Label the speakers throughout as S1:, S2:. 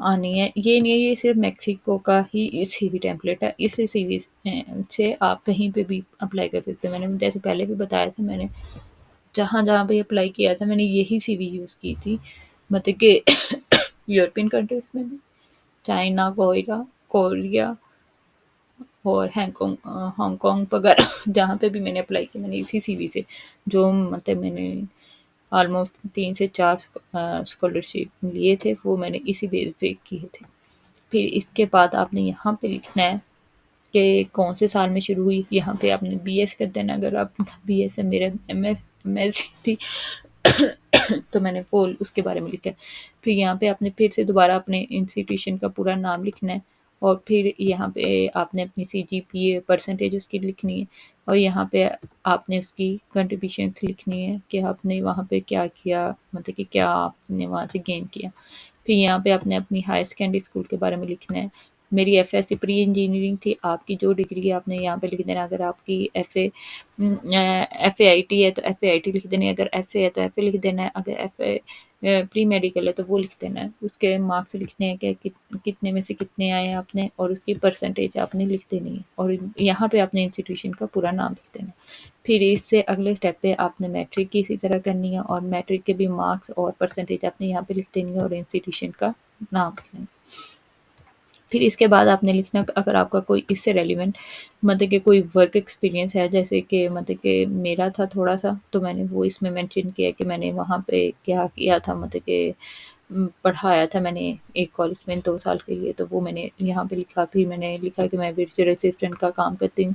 S1: آنی ہے، یہ نہیں ہے یہ صرف میکسیکو کا ہی سی وی ٹیمپلیٹ ہے، اس سی وی سے آپ کہیں پہ بھی اپلائی کر سکتے ہیں۔ میں نے جیسے پہلے بھی بتایا تھا، میں نے جہاں جہاں پہ اپلائی کیا تھا میں نے یہی سی وی یوز کی تھی، مطلب کہ یورپین کنٹریز میں بھی، چائنا، کوریا اور ہانگ کانگ وغیرہ جہاں پہ بھی میں نے اپلائی کیا میں نے اسی سی وی سے، جو مطلب میں نے آلموسٹ 3 سے 4 اسکالرشپ لیے تھے وہ میں نے اسی بیس پہ کیے تھے۔ پھر اس کے بعد آپ نے یہاں پہ لکھنا ہے کہ کون سے سال میں شروع ہوئی، یہاں پہ آپ نے بی ایس کر دینا، اگر آپ بی ایس ہے، میرا ایم ایس سی تھی تو میں نے وہ اس کے بارے میں لکھا ہے۔ پھر یہاں پہ آپ نے پھر سے دوبارہ اپنے انسٹیٹیوشن کا پورا نام لکھنا ہے، اور پھر یہاں پہ آپ نے اپنی سی جی پی اے پرسنٹیج اس کی لکھنی ہے، اور یہاں پہ آپ نے اس کی کنٹریبیوشنس لکھنی ہے کہ آپ نے وہاں پہ کیا کیا، مطلب کہ کیا آپ نے وہاں سے گین کیا۔ پھر یہاں پہ آپ نے اپنی ہائر سیکنڈری اسکول کے بارے میں لکھنا ہے۔ میری F S C pre engineering تھی، آپ کی جو ڈگری ہے آپ نے یہاں پہ لکھ دینا، اگر آپ کی ایف اے آئی ٹی ہے تو ایف اے آئی ٹی لکھ دینا ہے، اگر ایف اے ہے تو ایف اے لکھ دینا ہے، اگر ایف اے پری میڈیکل ہے تو وہ لکھ دینا ہے، اس کے مارکس لکھنے ہیں کہ کتنے میں سے کتنے آئے آپ نے، اور اس کی پرسنٹیج آپ نے لکھ دینی ہے، اور یہاں پہ اپنے انسٹیٹیوشن کا پورا نام لکھ دینا ہے۔ پھر اس سے اگلے اسٹیپ پہ آپ نے میٹرک کی اسی طرح کرنی ہے، اور میٹرک کے بھی مارکس اور پرسنٹیج آپ نے یہاں پہ لکھ دینی ہے، اور انسٹیٹیوشن کا نام لکھنا ہے۔ پھر اس کے بعد آپ نے لکھنا اگر آپ کا کوئی اس سے ریلیونٹ مطلب کہ کوئی ورک ایکسپیرینس ہے، جیسے کہ مطلب کہ میرا تھا تھوڑا سا، تو میں نے وہ اس میں مینشن کیا کہ میں نے وہاں پہ کیا کیا تھا، مطلب کہ پڑھایا تھا میں نے ایک کالج میں 2 سال کے لیے، تو وہ میں نے یہاں پہ لکھا۔ پھر میں نے لکھا کہ میں ورچوئل اسسٹنٹ کا کام کرتی ہوں،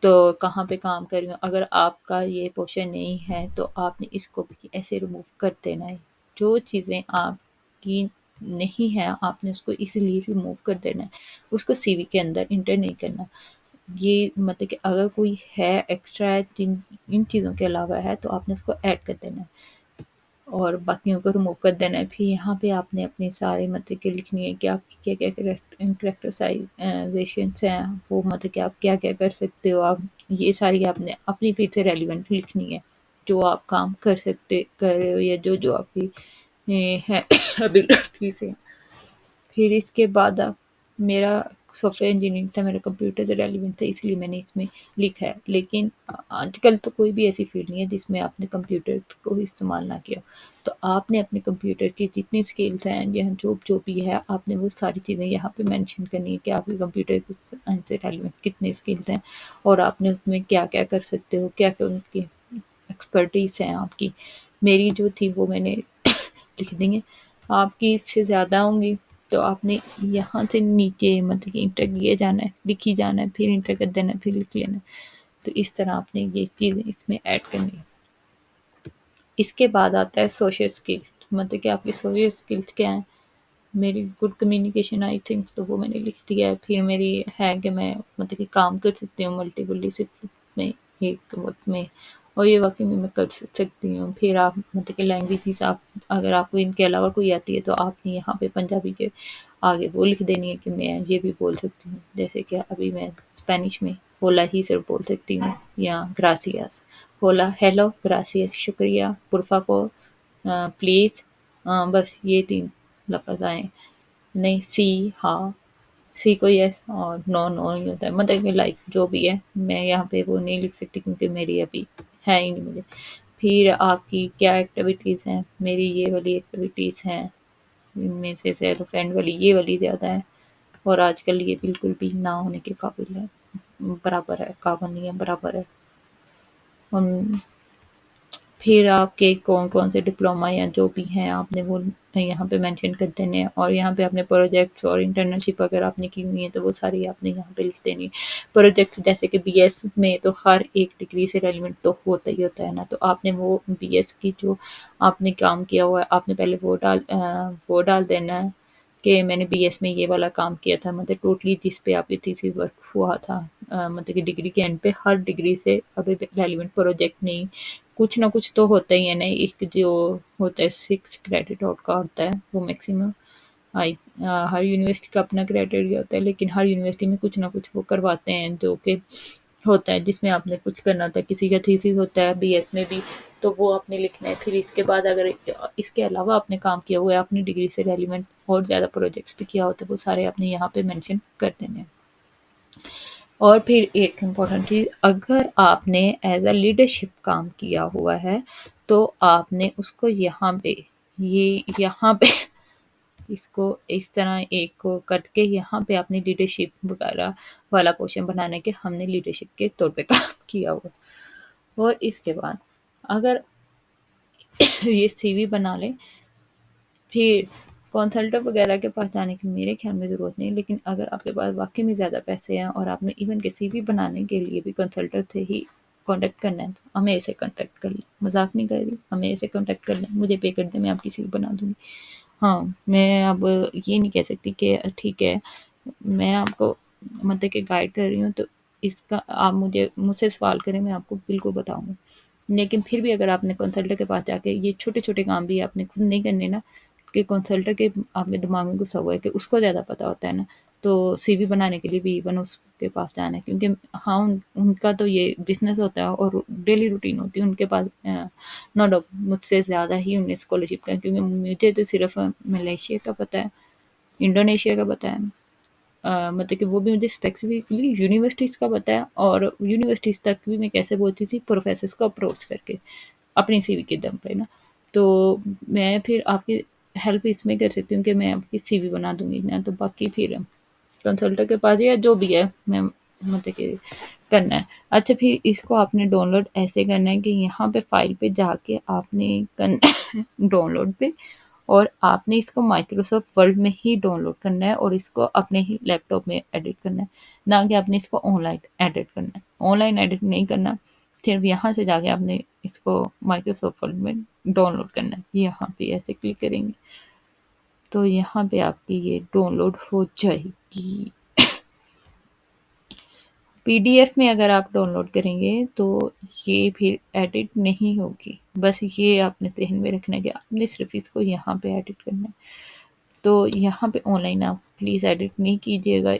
S1: تو کہاں پہ کام کر رہی ہوں۔ اگر آپ کا یہ پورشن نہیں ہے تو آپ نے اس کو بھی ایسے ریموو کر دینا ہے، جو چیزیں آپ کی نہیں ہے آپ نے اس کو اسی لیے ریموو کر دینا ہے، اس کو سی وی کے اندر انٹر نہیں کرنا۔ یہ مطلب کہ اگر کوئی ہے ایکسٹرا جن ان چیزوں کے علاوہ ہے تو آپ نے اس کو ایڈ کر دینا ہے، اور باقیوں کو ریموو کر دینا ہے۔ پھر یہاں پہ آپ نے اپنے سارے مطلب کہ لکھنی ہے کہ آپ کی کیا کیا کریکٹرائزیشنس ہیں، وہ مطلب کہ آپ کیا کیا کر سکتے ہو، آپ یہ ساری آپ نے اپنی فیلڈ سے ریلیونٹ لکھنی ہے، جو آپ کام کر سکتے کر رہے ہو، یا جو آپ کی ہے ابیلٹی سے۔ پھر اس کے بعد میرا سافٹ ویئر انجینئرنگ تھا، میرا کمپیوٹر سے ریلیونٹ تھا، اس لیے میں نے اس میں لکھا ہے۔ لیکن آج کل تو کوئی بھی ایسی فیلڈ نہیں ہے جس میں آپ نے کمپیوٹر کو استعمال نہ کیا، تو آپ نے اپنے کمپیوٹر کی جتنی اسکلس ہیں یا جو بھی ہے آپ نے وہ ساری چیزیں یہاں پہ مینشن کرنی ہے کہ آپ کے کمپیوٹر سے ریلیونٹ کتنے اسکلس ہیں، اور آپ نے اس میں کیا کیا کر سکتے ہو، کیا کیا ان کی ایکسپرٹیز ہیں آپ کی۔ میری جو تھی وہ میں نے لکھ دی ہیں، آپ کی اس سے زیادہ ہوں گی تو آپ نے یہاں سے نیچے مطلب کہ انٹر کیے جانا ہے، لکھی جانا ہے، پھر انٹر کر دینا ہے، پھر لکھ لینا ہے، تو اس طرح آپ نے یہ چیزیں اس میں ایڈ کرنی ہے۔ اس کے بعد آتا ہے سوشل اسکلس، مطلب کہ آپ کی سوشل اسکلس کیا ہیں۔ میری گڈ کمیونیکیشن آئی تھنک، تو وہ میں نے لکھ دیا ہے۔ پھر میری ہے کہ میں مطلب کہ کام کر سکتی ہوں ملٹیپل ڈسپلن میں ایک وقت میں، اور یہ واقعی میں کر سکتی ہوں۔ پھر آپ مطلب کہ لینگویجز آپ اگر آپ کو ان کے علاوہ کوئی آتی ہے تو آپ نے یہاں پہ پنجابی کے آگے وہ لکھ دینی ہے کہ میں یہ بھی بول سکتی ہوں، جیسے کہ ابھی میں اسپینش میں ہولا ہی صرف بول سکتی ہوں، یا گراسیاس، ہولا ہیلو، گراسیاس شکریہ، پر فاور، پلیز، بس یہ 3 لفظ آئیں، نہیں سی ہاں، سی کو یس اور نو نو نہیں ہوتا ہے، مطلب کہ لائک جو بھی ہے میں یہاں پہ وہ نہیں لکھ سکتی کیونکہ میری ابھی ہے ہی نہیں مجھے۔ پھر آپ کی کیا ایکٹیویٹیز ہیں، میری یہ والی ایکٹیویٹیز ہیں، ان میں سے سیلف اینڈ والی یہ والی زیادہ ہے، اور آج کل یہ بالکل بھی نہ ہونے کے قابل ہے، برابر ہے، قابل نہیں ہے، برابر ہے۔ پھر آپ کے کون کون سے ڈپلوما یا جو بھی ہیں آپ نے وہ یہاں پہ مینشن کر دینے ہیں، اور یہاں پہ اپنے پروجیکٹس اور انٹرنشپ اگر آپ نے کی ہوئی ہیں تو وہ ساری آپ نے یہاں پہ لکھ دینی ہے۔ پروجیکٹس جیسے کہ بی ایس میں تو ہر ایک ڈگری سے ریلیونٹ تو ہوتا ہی ہوتا ہے نا، تو آپ نے وہ بی ایس کی جو آپ نے کام کیا ہوا ہے آپ نے پہلے وہ ڈال دینا ہے کہ میں نے بی ایس میں یہ والا کام کیا تھا، مطلب ٹوٹلی جس پہ آپ کی تھیسس ورک ہوا تھا، مطلب کہ ڈگری کے اینڈ پہ ہر ڈگری سے اب ریلیونٹ پروجیکٹ نہیں، کچھ نہ کچھ تو ہوتا ہی ہے نا، ایک جو ہوتا ہے 6 کریڈٹ آؤٹ کا ہوتا ہے وہ میکسیمم ہر یونیورسٹی کا اپنا کرائٹیریا ہوتا ہے، لیکن ہر یونیورسٹی میں کچھ نہ کچھ وہ کرواتے ہیں جو کہ ہوتا ہے جس میں آپ نے کچھ کرنا ہوتا ہے، کسی کا تھیسس ہوتا ہے بی ایس میں بھی، تو وہ آپ نے لکھنا ہے. پھر اس کے بعد اگر اس کے علاوہ آپ نے کام کیا ہوا ہے اپنی ڈگری سے ریلیونٹ اور زیادہ پروجیکٹس بھی کیا ہوتا ہے، وہ سارے آپ نے یہاں پہ مینشن کر دینے ہیں. اور پھر ایک امپورٹنٹ چیز، اگر آپ نے ایز اے لیڈرشپ کام کیا ہوا ہے تو آپ نے اس کو یہاں پہ اس کو اس طرح ایک کو کٹ کے یہاں پہ اپنی لیڈرشپ وغیرہ والا پورشن بنانا ہے کہ ہم نے لیڈرشپ کے طور پہ کام کیا ہوا. اور اس کے بعد اگر یہ سی وی بنا لیں، پھر کنسلٹنٹ وغیرہ کے پاس جانے کی میرے خیال میں ضرورت نہیں، لیکن اگر آپ کے پاس واقعی میں زیادہ پیسے ہیں اور آپ نے ایون کے سی وی بنانے کے لیے بھی کنسلٹنٹ سے ہی کانٹیکٹ کرنا ہے تو ہمیں ایسے کانٹیکٹ کر لیں. مذاق نہیں کر رہی، ہمیں ایسے کانٹیکٹ کر لیں، مجھے پے کر دیں، میں آپ کی سی وی بنا دوں گی. ہاں، میں اب یہ نہیں کہہ سکتی کہ ٹھیک ہے میں آپ کو مطلب کہ گائیڈ کر رہی ہوں تو اس کا آپ مجھ سے سوال کریں، میں آپ کو بالکل بتاؤں گا. لیکن پھر بھی اگر آپ نے کنسلٹنٹ کے پاس جا کے یہ چھوٹے چھوٹے کام بھی آپ نے خود نہیں کرنے نا، کہ کنسلٹنٹ کے آپ کے دماغ میں گھسا ہوا ہے کہ اس کو زیادہ پتہ ہوتا ہے نا، تو سی وی بنانے کے لیے بھی ایون اس کے پاس جانا ہے. کیونکہ ہاں ان کا تو یہ بزنس ہوتا ہے اور ڈیلی روٹین ہوتی ہے ان کے پاس. نو ڈاؤٹ مجھ سے زیادہ ہی انہیں اسکالرشپ کا، کیونکہ مجھے تو صرف ملیشیا کا پتہ ہے، انڈونیشیا کا پتہ ہے، مطلب کہ وہ بھی مجھے اسپیسیفکلی یونیورسٹیز کا پتہ ہے، اور یونیورسٹیز تک بھی میں کیسے بولتی تھی پروفیسرس کو اپروچ کر کے اپنی سی وی کے دم پہ نا. تو میں پھر آپ کی ہیلپ اس میں کر سکتی ہوں کہ میں آپ کی سی وی بنا دوں گی نا، تو باقی پھر کنسلٹنٹ کے پاس یا جو بھی ہے میں مطلب کہ کرنا ہے. اچھا، پھر اس کو آپ نے ڈاؤن لوڈ ایسے کرنا ہے کہ یہاں پہ فائل پہ جا کے آپ نے کرنا ہے ڈاؤن لوڈ پہ، اور آپ نے اس کو مائکروسافٹ ورڈ میں ہی ڈاؤن لوڈ کرنا ہے اور اس کو اپنے ہی لیپ ٹاپ میں ایڈٹ کرنا ہے، نہ کہ آپ نے اس کو آن لائن ایڈٹ کرنا ہے. آن لائن ایڈٹ نہیں کرنا، صرف یہاں سے جا کے آپ نے اس کو مائکروسافٹ ورڈ میں ڈاؤن لوڈ کرنا ہے. یہاں پہ ایسے کلک کریں گے تو یہاں پہ آپ کی یہ ڈاؤن لوڈ ہو جائے گی. پی ڈی ایف میں اگر آپ ڈاؤن لوڈ کریں گے تو یہ پھر ایڈٹ نہیں ہوگی، بس یہ آپ نے ذہن میں رکھنا ہے کہ آپ نے صرف اس کو یہاں پہ ایڈٹ کرنا ہے. تو یہاں پہ آن لائن آپ پلیز ایڈٹ نہیں کیجیے گا،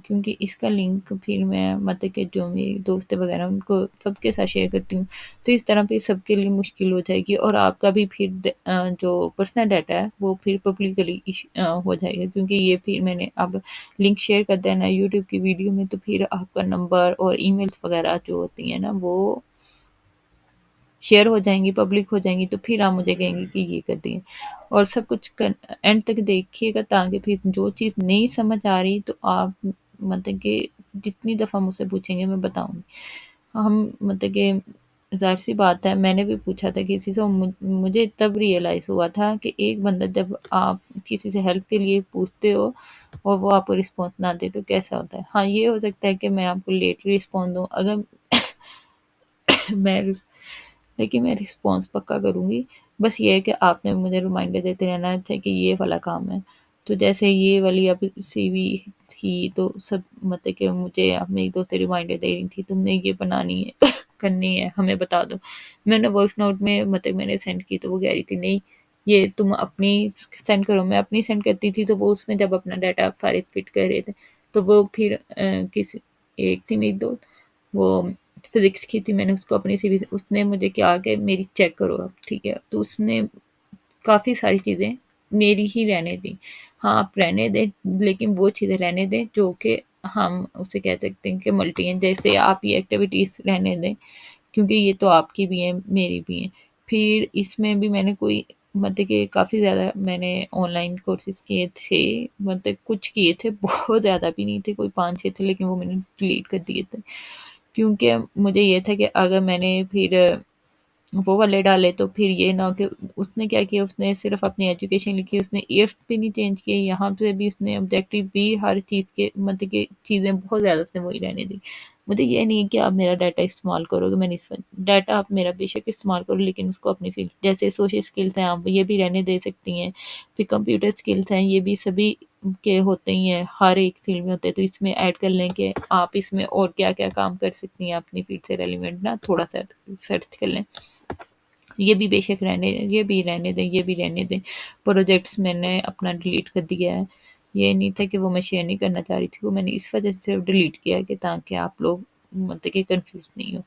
S1: کیونکہ اس کا لنک پھر میں مطلب کہ جو میری دوست وغیرہ ان کو سب کے ساتھ شیئر کرتی ہوں، تو اس طرح پہ سب کے لیے مشکل ہو جائے گی، اور آپ کا بھی پھر جو پرسنل ڈاٹا ہے وہ پھر پبلکلی ہو جائے گا. کیونکہ یہ پھر میں نے اب لنک شیئر کر دینا ہے یوٹیوب کی ویڈیو میں، تو پھر آپ کا نمبر اور ای میلس وغیرہ جو ہوتی ہیں نا وہ شیئر ہو جائیں گی، پبلک ہو جائیں گی، تو پھر آپ مجھے کہیں گے کہ یہ کر دیں. اور سب کچھ اینڈ تک دیکھیے گا، تاکہ پھر جو چیز نہیں سمجھ آ رہی تو آپ مطلب کہ جتنی دفعہ مجھ سے پوچھیں گے میں بتاؤں گی. ہم مطلب کہ ظاہر سی بات ہے، میں نے بھی پوچھا تھا کسی سے، مجھے تب ریئلائز ہوا تھا کہ ایک بندہ جب آپ کسی سے ہیلپ کے لیے پوچھتے ہو اور وہ آپ کو رسپانس نہ دے تو کیسا ہوتا ہے. ہاں، یہ ہو سکتا ہے کہ میں آپ کو لیٹ رسپانس دوں، اگر میں لیکن میں رسپانس پکا کروں گی. بس یہ ہے کہ آپ نے مجھے ریمائنڈر دیتے رہنا چاہیے کہ یہ والا کام ہے. تو جیسے یہ والی اب سی وی تھی تو سب مطلب کہ مجھے اب میری دوست ریمائنڈر دے رہی تھی تم نے یہ بنانی ہے کرنی ہے، ہمیں بتا دو. میں نے وائس نوٹ میں مطلب میں نے سینڈ کی تو وہ کہہ رہی تھی نہیں یہ تم اپنی سینڈ کرو. میں اپنی سینڈ کرتی تھی تو وہ اس میں جب اپنا ڈاٹا سارے فٹ کر رہے تھے تو وہ پھر کسی ایک تھی میری دوست، وہ فزکس کی تھی، میں نے اس کو اپنی سی وی سے، اس نے مجھے کیا کہ میری چیک کرو اب ٹھیک ہے. تو اس نے کافی ساری چیزیں میری ہی رہنے دیں. ہاں آپ رہنے دیں، لیکن وہ چیزیں رہنے دیں جو کہ ہم اسے کہہ سکتے ہیں کہ ملٹی ہیں. جیسے آپ یہ ایکٹیویٹیز رہنے دیں کیونکہ یہ تو آپ کی بھی ہیں میری بھی ہیں. پھر اس میں بھی میں نے کوئی مطلب کہ کافی زیادہ میں نے آن لائن کورسز کیے تھے، مطلب کچھ کیے تھے، بہت زیادہ بھی نہیں تھے، کوئی 5-6 تھے، لیکن وہ میں نے ڈیلیٹ کر دیے تھے. کیونکہ مجھے یہ تھا کہ اگر میں نے پھر وہ والے ڈالے تو پھر یہ نہ ہو کہ اس نے کیا کیا، اس نے صرف اپنی ایجوکیشن لکھی، اس نے ایئرس بھی نہیں چینج کیے، یہاں پہ بھی اس نے آبجیکٹیو بھی ہر چیز کے مطلب کہ چیزیں بہت زیادہ اس نے وہی رہنے دی. مجھے یہ نہیں ہے کہ آپ میرا ڈاٹا استعمال کرو گے، میں نہیں ڈاٹا آپ میرا بے شک استعمال کرو، لیکن اس کو اپنی فیلڈ جیسے سوشل اسکلس ہیں آپ یہ بھی رہنے دے سکتی ہیں، پھر کمپیوٹر اسکلس ہیں یہ بھی سبھی کے ہوتے ہی ہیں، ہر ایک فیلڈ میں ہوتے ہیں. تو اس میں ایڈ کر لیں کہ آپ اس میں اور کیا کیا کام کر سکتی ہیں اپنی فیلڈ سے ریلیونٹ نا، تھوڑا سا سرچ کر لیں. یہ بھی بے شک رہنے، یہ بھی رہنے دیں، یہ بھی رہنے دیں. پروجیکٹس میں نے اپنا ڈیلیٹ کر دیا ہے، یہ نہیں تھا کہ وہ میں شیئر نہیں کرنا چاہ رہی تھی، وہ میں نے اس وجہ سے صرف ڈیلیٹ کیا کہ تاکہ آپ لوگ مطلب کہ کنفیوز نہیں ہو۔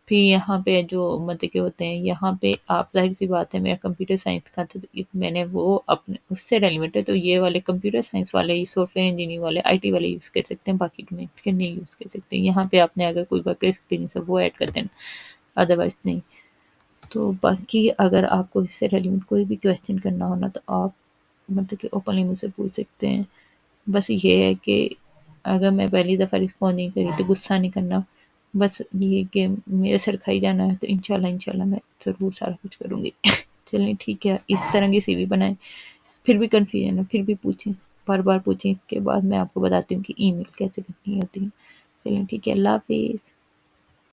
S1: پھر یہاں پہ جو مطلب کہ ہوتے ہیں، یہاں پہ آپ ظاہر سی بات ہے، میرا کمپیوٹر سائنس کا تو میں نے وہ اپنے اس سے ریلیونٹ ہے، تو یہ والے کمپیوٹر سائنس والے، سافٹ ویئر انجینئرنگ والے، آئی ٹی والے یوز کر سکتے ہیں، باقی ڈومین کے نہیں یوز کر سکتے۔ یہاں پہ آپ نے اگر کوئی ورک ایکسپیرینس ہے وہ ایڈ کر دینا، ادروائز نہیں۔ تو باقی اگر آپ کو اس سے ریلیونٹ کوئی بھی کویسچن کرنا ہونا تو آپ مطلب کہ اوپنلی مجھ سے پوچھ سکتے ہیں۔ بس یہ ہے کہ اگر میں پہلی دفعہ رسپونس نہیں کری تو غصہ نہیں کرنا، بس یہ کہ میرے سر کھائی جانا ہے، تو انشاءاللہ میں ضرور سارا کچھ کروں گی۔ چلیں ٹھیک ہے، اس طرح کی سی وی بنائیں، پھر بھی کنفیوژن ہے پھر بھی پوچھیں، بار بار پوچھیں، اس کے بعد میں آپ کو بتاتی ہوں کہ ای میل کیسے کرنی ہوتی ہے۔ چلیں ٹھیک ہے، اللہ حافظ۔